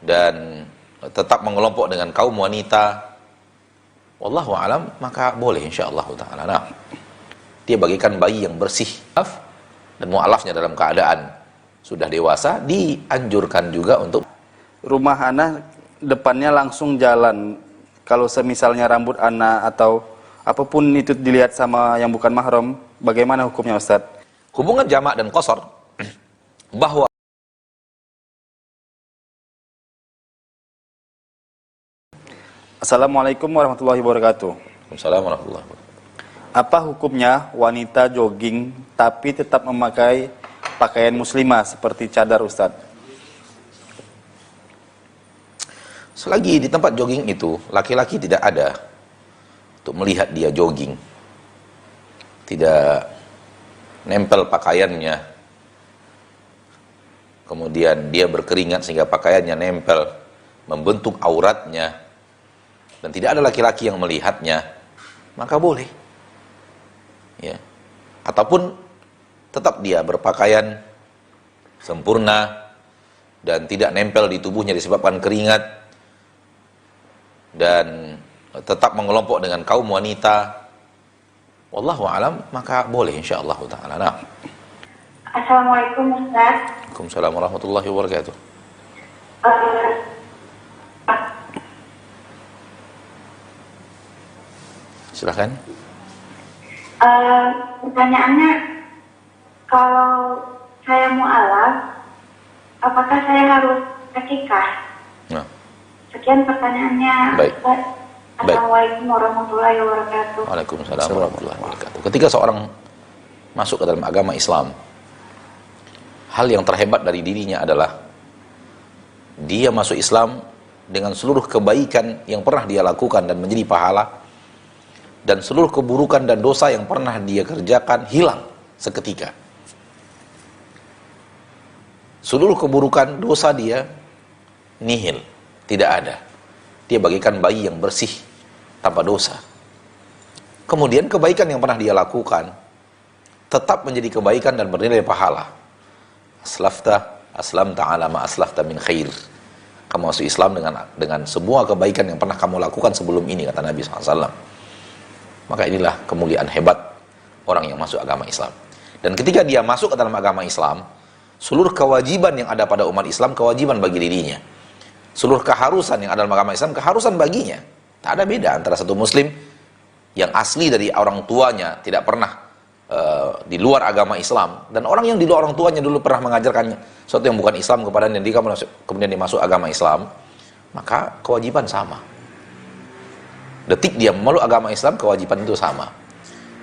dan tetap mengelompok dengan kaum wanita, wallahu alam, maka boleh insyaallah taala. Nah, dia bagikan bayi yang bersih dan mu'alafnya dalam keadaan sudah dewasa, dianjurkan juga untuk rumah anak depannya langsung jalan. Kalau semisalnya rambut anak atau apapun itu dilihat sama yang bukan mahram, bagaimana hukumnya Ustaz? Hubungan jamak dan qasar bahwa Assalamualaikum warahmatullahi wabarakatuh. Waalaikumsalam warahmatullahi wabarakatuh. Apa hukumnya wanita jogging tapi tetap memakai pakaian muslimah seperti cadar Ustaz? Selagi di tempat jogging itu laki-laki tidak ada untuk melihat dia jogging, tidak nempel pakaiannya, kemudian dia berkeringat sehingga pakaiannya nempel, membentuk auratnya, dan tidak ada laki-laki yang melihatnya, maka boleh. Ya. Ataupun tetap dia berpakaian sempurna dan tidak nempel di tubuhnya disebabkan keringat, dan tetap mengelompok dengan kaum wanita, wallahu alam, maka boleh insyaallah taala. Nah. Assalamualaikum Ustaz. Waalaikumsalam warahmatullahi wabarakatuh. Silakan. Pertanyaannya, kalau saya mu'alaf, apakah saya harus akikah? Nah. Sekian pertanyaannya. Baik. Assalamualaikum warahmatullahi wabarakatuh. Waalaikumsalam warahmatullahi wabarakatuh. Ketika seorang masuk ke dalam agama Islam, hal yang terhebat dari dirinya adalah dia masuk Islam dengan seluruh kebaikan yang pernah dia lakukan dan menjadi pahala, dan seluruh keburukan dan dosa yang pernah dia kerjakan hilang seketika. Seluruh keburukan dosa dia nihil, tidak ada. Dia bagikan bayi yang bersih tanpa dosa. Kemudian kebaikan yang pernah dia lakukan tetap menjadi kebaikan dan bernilai pahala. Aslamta ala ma aslafta min khair. Kamu masuk Islam dengan semua kebaikan yang pernah kamu lakukan sebelum ini, kata Nabi SAW. Maka inilah kemuliaan hebat orang yang masuk agama Islam. Dan ketika dia masuk ke dalam agama Islam, seluruh kewajiban yang ada pada umat Islam, kewajiban bagi dirinya. Seluruh keharusan yang ada dalam agama Islam, keharusan baginya. Tak ada beda antara satu muslim yang asli dari orang tuanya, tidak pernah di luar agama Islam, dan orang yang di luar orang tuanya dulu pernah mengajarkannya sesuatu yang bukan Islam kepadanya, kemudian dia masuk agama Islam, maka kewajiban sama. Detik dia memeluk agama Islam, kewajiban itu sama.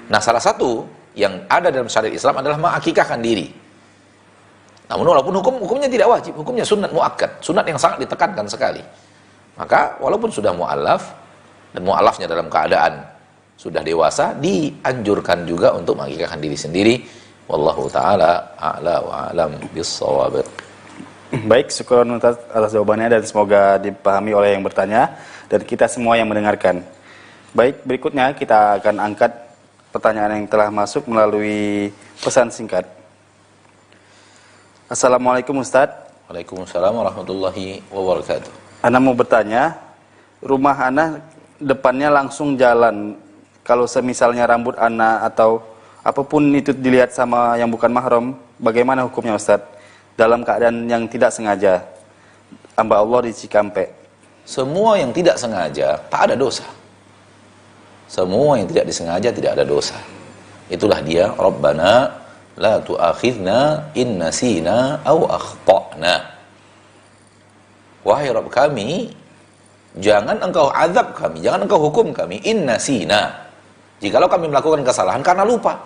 Nah, salah satu yang ada dalam syariat Islam adalah mengakikahkan diri. Namun walaupun hukumnya tidak wajib, hukumnya sunat muakkad, sunat yang sangat ditekankan sekali. Maka walaupun sudah mu'alaf, dan mu'alafnya dalam keadaan sudah dewasa, dianjurkan juga untuk mengakikahkan diri sendiri. Wallahu ta'ala a'la wa a'lam bis-shawab. Baik, syukur atas jawabannya dan semoga dipahami oleh yang bertanya dan kita semua yang mendengarkan. Baik, berikutnya kita akan angkat pertanyaan yang telah masuk melalui pesan singkat. Assalamualaikum Ustaz. Waalaikumsalam warahmatullahi wabarakatuh. Ana mau bertanya, rumah Ana depannya langsung jalan. Kalau semisalnya rambut anak atau apapun itu dilihat sama yang bukan mahram, bagaimana hukumnya Ustaz? Dalam keadaan yang tidak sengaja, hamba Allah di Cikampek. Semua yang tidak sengaja tak ada dosa. Semua yang tidak disengaja tidak ada dosa. Itulah dia, Rabbana la tu'akhidna in nasina aw akhtana. Wahai Rabb kami, jangan engkau azab kami, jangan engkau hukum kami in nasina, jikalau kami melakukan kesalahan karena lupa,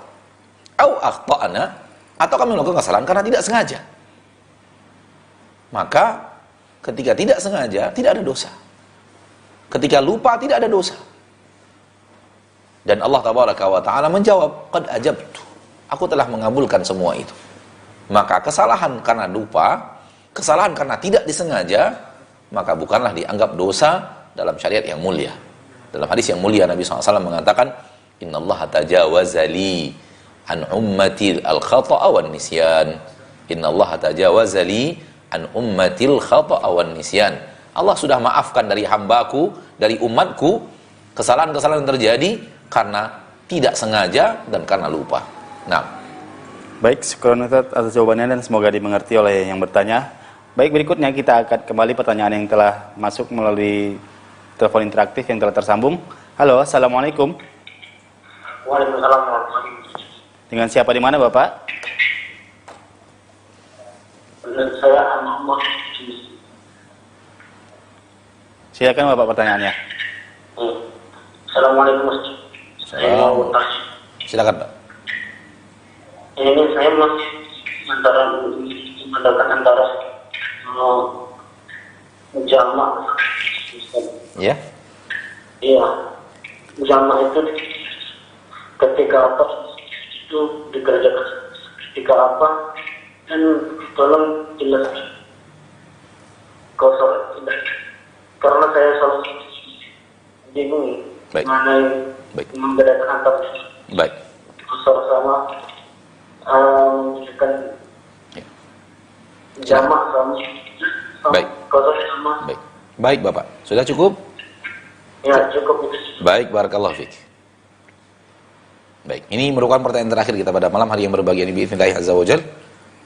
aw akhtana, atau kami melakukan kesalahan karena tidak sengaja. Maka ketika tidak sengaja tidak ada dosa, ketika lupa tidak ada dosa. Dan Allah tabaraka wa ta'ala menjawab, qad ajabtu, aku telah mengabulkan semua itu. Maka kesalahan karena lupa, kesalahan karena tidak disengaja, maka bukanlah dianggap dosa dalam syariat yang mulia. Dalam hadis yang mulia Nabi SAW mengatakan, innallaha tajawaza li an ummati al-khata'a wan nisyan. Innallaha tajawaza li an ummatil khata'a wan nisyan. Allah sudah maafkan dari hambaku, dari umatku, kesalahan-kesalahan yang terjadi karena tidak sengaja dan karena lupa. Nah, baik, syukran Ustaz atas jawabannya dan semoga dimengerti oleh yang bertanya. Baik, berikutnya kita akan kembali pertanyaan yang telah masuk melalui telepon interaktif yang telah tersambung. Halo, assalamualaikum. Waalaikumsalam warahmatullahi wabarakatuh. Dengan siapa di mana Bapak? Dengan saya Muhammad. Silakan Bapak pertanyaannya. Assalamualaikum Ustaz. Saya mau tanya. silakan Pak. Ini saya masih membedakan antara jamak. Ya. Iya. Jamak itu ketika apa itu dikerjakan ketika apa, dan tolong jelaskan kosor tidak, karena saya selalu bingung Baik. mana yang Baik. membedakan antara Baik. kosor sama kan Ya. jamak sama Baik. kosor sama Baik. Baik Bapak. Sudah cukup? ya cukup itu. Baik, barakallahu fiik. Baik, ini merupakan pertanyaan terakhir kita pada malam hari yang berbahagia ini biidznillah azza wajal.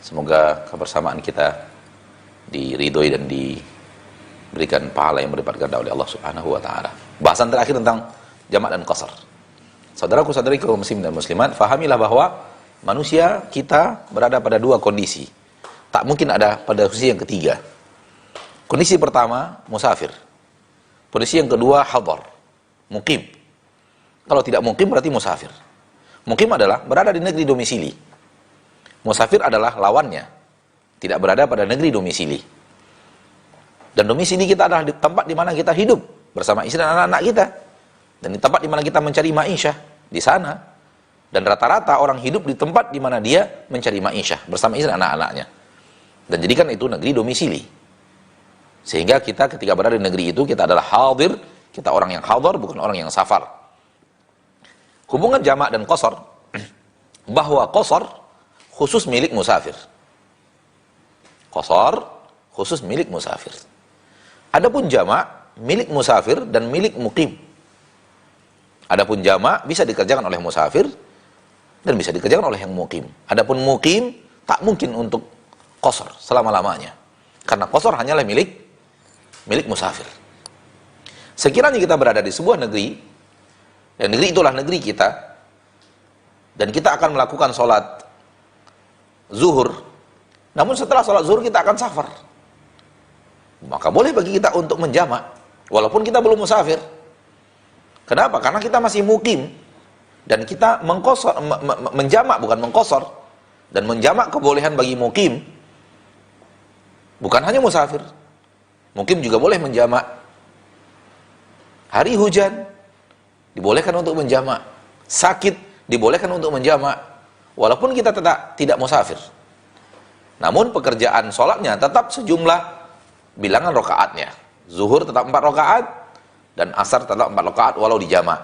Semoga kebersamaan kita diridhoi dan diberikan pahala yang berlipat ganda oleh Allah Subhanahu wa taala. Bahasan terakhir tentang jamak dan qasar. Saudaraku saudariku muslim dan muslimat, fahamilah bahwa manusia kita berada pada dua kondisi. Tak mungkin ada pada kondisi yang ketiga. Kondisi pertama, musafir. Kondisi yang kedua, hadar, mukim. Kalau tidak mukim berarti musafir. Mukim adalah berada di negeri domisili. Musafir adalah lawannya, tidak berada pada negeri domisili. Dan domisili kita adalah di tempat di mana kita hidup bersama istri dan anak-anak kita. Dan di tempat di mana kita mencari ma'isyah, di sana. Dan rata-rata orang hidup di tempat di mana dia mencari ma'isyah bersama istri dan anak-anaknya. Dan jadikan itu negeri domisili. Sehingga kita ketika berada di negeri itu, kita adalah hadir, kita orang yang hadir, bukan orang yang safar. Hubungan jamak dan qasar, bahwa qasar khusus milik musafir. Qasar khusus milik musafir. Adapun jamak milik musafir dan milik mukim. Adapun jamak bisa dikerjakan oleh musafir dan bisa dikerjakan oleh yang mukim. Adapun mukim tak mungkin untuk qasar selama-lamanya. Karena qasar hanyalah milik musafir. Sekiranya kita berada di sebuah negeri, dan negeri itulah negeri kita, dan kita akan melakukan sholat zuhur, namun setelah sholat zuhur kita akan safar, maka boleh bagi kita untuk menjamak, walaupun kita belum musafir. Kenapa? Karena kita masih mukim, dan kita menjamak bukan mengqasar, dan menjamak kebolehan bagi mukim, bukan hanya musafir. Mukim juga boleh menjamak. Hari hujan dibolehkan untuk menjamak. Sakit dibolehkan untuk menjamak. Walaupun kita tidak musafir. Namun pekerjaan sholatnya tetap sejumlah bilangan rakaatnya. Zuhur tetap 4 rakaat dan asar tetap 4 rakaat walau dijamak.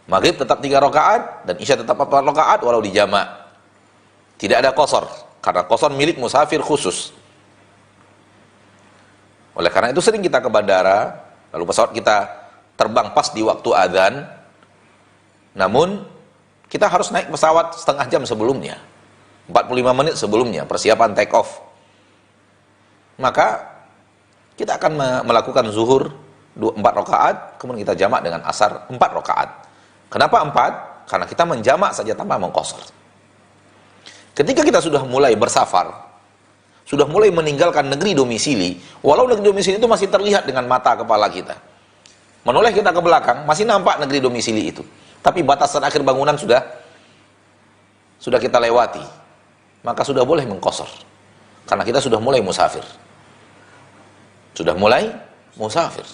Maghrib tetap 3 rakaat dan isya tetap 4 rakaat walau dijamak. Tidak ada qasar, karena qasar milik musafir khusus. Oleh karena itu sering kita ke bandara, lalu pesawat kita terbang pas di waktu adzan, namun kita harus naik pesawat setengah jam sebelumnya, 45 menit sebelumnya, persiapan take off. Maka kita akan melakukan zuhur 4 rakaat, kemudian kita jamak dengan asar 4 rakaat. Kenapa 4? Karena kita menjamak saja tanpa mengqasar. Ketika kita sudah mulai bersafar, sudah mulai meninggalkan negeri domisili, walau negeri domisili itu masih terlihat dengan mata kepala kita. Menoleh kita ke belakang, masih nampak negeri domisili itu. Tapi batasan akhir bangunan sudah kita lewati. Maka sudah boleh mengqasar. Karena kita sudah mulai musafir. Sudah mulai musafir.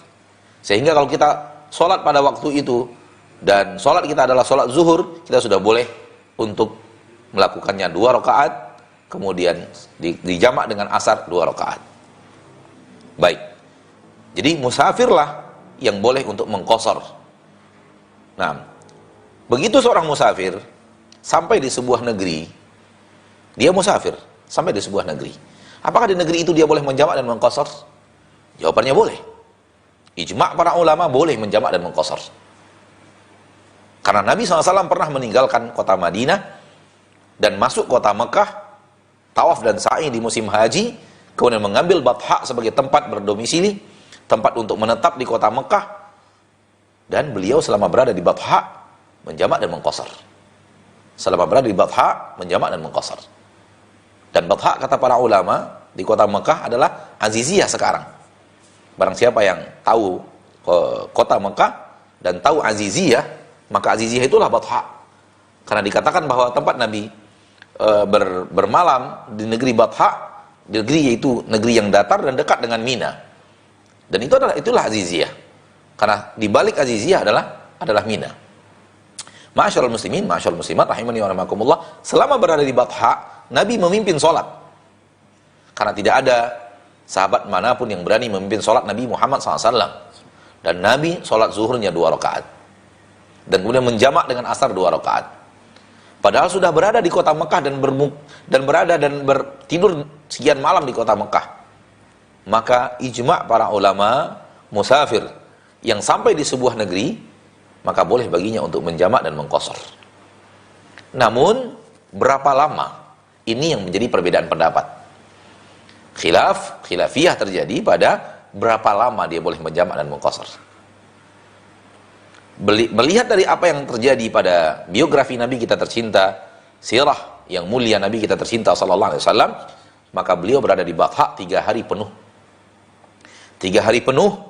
Sehingga kalau kita sholat pada waktu itu, dan sholat kita adalah sholat zuhur, kita sudah boleh untuk melakukannya 2 rakaat, kemudian dijamak dengan asar 2 rakaat. Baik. Jadi musafirlah yang boleh untuk mengqasar. Nah, begitu seorang musafir sampai di sebuah negeri, dia musafir sampai di sebuah negeri. Apakah di negeri itu dia boleh menjamak dan mengqasar? Jawabannya boleh. Ijma' para ulama boleh menjamak dan mengqasar. Karena Nabi SAW pernah meninggalkan kota Madinah dan masuk kota Mekah, tawaf dan sa'i di musim haji, kemudian mengambil Batha sebagai tempat berdomisili, tempat untuk menetap di kota Mekah, dan beliau selama berada di Batha menjamak dan mengqasar. Selama berada di Batha menjamak dan mengqasar. Dan Batha, kata para ulama, di kota Mekah adalah Aziziyah sekarang. Barang siapa yang tahu kota Mekah dan tahu Aziziyah, maka Aziziyah itulah Batha. Karena dikatakan bahwa tempat Nabi bermalam di negeri Batha, di negeri yaitu negeri yang datar dan dekat dengan Mina. Dan itulah Aziziyah. Karena di balik Aziziyah adalah Mina. Ma'asyiral muslimin, ma'asyiral muslimat, rahimani wa rahimakumullah, selama berada di Batha, Nabi memimpin sholat. Karena tidak ada sahabat manapun yang berani memimpin sholat Nabi Muhammad SAW. Dan Nabi sholat zuhurnya 2 rakaat. Dan kemudian menjamak dengan asar 2 rakaat. Padahal sudah berada di kota Mekah dan bertidur sekian malam di kota Mekah. Maka ijma' para ulama, musafir yang sampai di sebuah negeri, maka boleh baginya untuk menjamak dan mengqasar. Namun berapa lama? Ini yang menjadi perbedaan pendapat. Khilafiyah terjadi pada berapa lama dia boleh menjamak dan mengqasar. Melihat dari apa yang terjadi pada biografi Nabi kita tercinta, sirah yang mulia Nabi kita tercinta sallallahu alaihi wasallam, maka beliau berada di Batha 3 hari penuh. 3 hari penuh,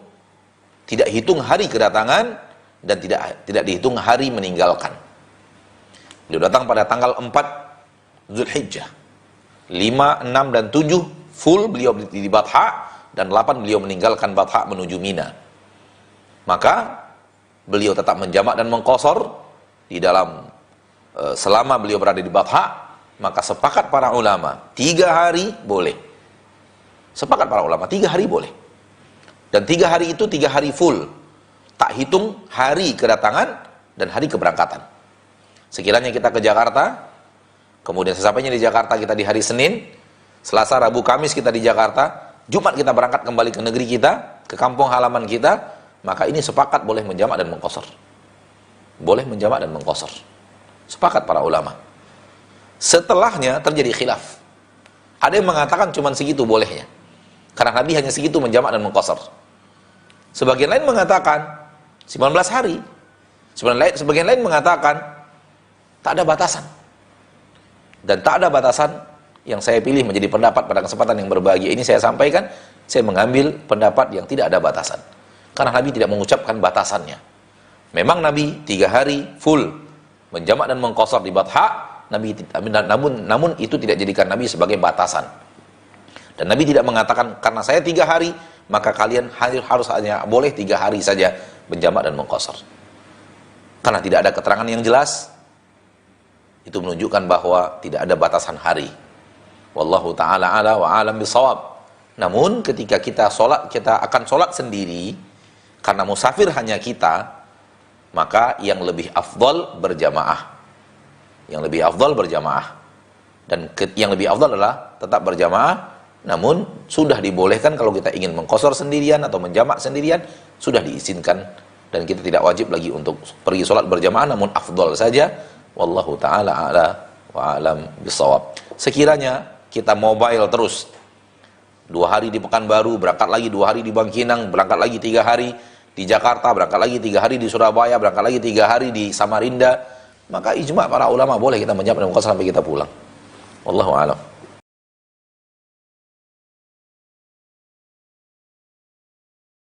tidak hitung hari kedatangan dan tidak dihitung hari meninggalkan. Beliau datang pada tanggal 4 Zulhijjah. 5, 6 dan 7 full beliau di Batha, dan 8 beliau meninggalkan Batha menuju Mina. Maka beliau tetap menjamak dan mengqasar di dalam selama beliau berada di Batha. Maka sepakat para ulama 3 hari boleh. Sepakat para ulama 3 hari boleh. Dan 3 hari itu 3 hari full, tak hitung hari kedatangan dan hari keberangkatan. Sekiranya kita ke Jakarta, kemudian sesampainya di Jakarta kita di hari Senin, Selasa, Rabu, Kamis kita di Jakarta, Jumat kita berangkat kembali ke negeri kita, ke kampung halaman kita, maka ini sepakat boleh menjamak dan mengqasar. Boleh menjamak dan mengqasar. Sepakat para ulama. Setelahnya terjadi khilaf. Ada yang mengatakan cuma segitu bolehnya. Karena Nabi hanya segitu menjamak dan mengqasar. Sebagian lain mengatakan 19 hari. Sebagian lain mengatakan tak ada batasan. Dan tak ada batasan yang saya pilih menjadi pendapat pada kesempatan yang berbahagia ini saya sampaikan, saya mengambil pendapat yang tidak ada batasan. Karena Nabi tidak mengucapkan batasannya. Memang Nabi 3 hari full menjamak dan mengqasar di Batha, namun itu tidak jadikan Nabi sebagai batasan. Dan Nabi tidak mengatakan karena saya 3 hari maka kalian harus hanya boleh 3 hari saja menjamak dan mengqasar. Karena tidak ada keterangan yang jelas, itu menunjukkan bahwa tidak ada batasan hari. Wallahu ta'ala ala wa alam bisawab. Namun ketika kita akan sholat sendiri, karena musafir hanya kita, maka yang lebih afdal berjamaah. Yang lebih afdal berjamaah. Dan yang lebih afdal adalah tetap berjamaah, namun sudah dibolehkan kalau kita ingin mengqasar sendirian atau menjamak sendirian, sudah diizinkan. Dan kita tidak wajib lagi untuk pergi sholat berjamaah, namun afdal saja. Wallahu ta'ala ala wa alam bisawab. Sekiranya kita mobile terus, 2 hari di Pekanbaru, berangkat lagi 2 hari di Bangkinang, berangkat lagi 3 hari di Jakarta, berangkat lagi 3 hari di Surabaya, berangkat lagi 3 hari di Samarinda, maka ijma' para ulama boleh kita menjamak dan mengqasar sampai kita pulang. Wallahu a'lam.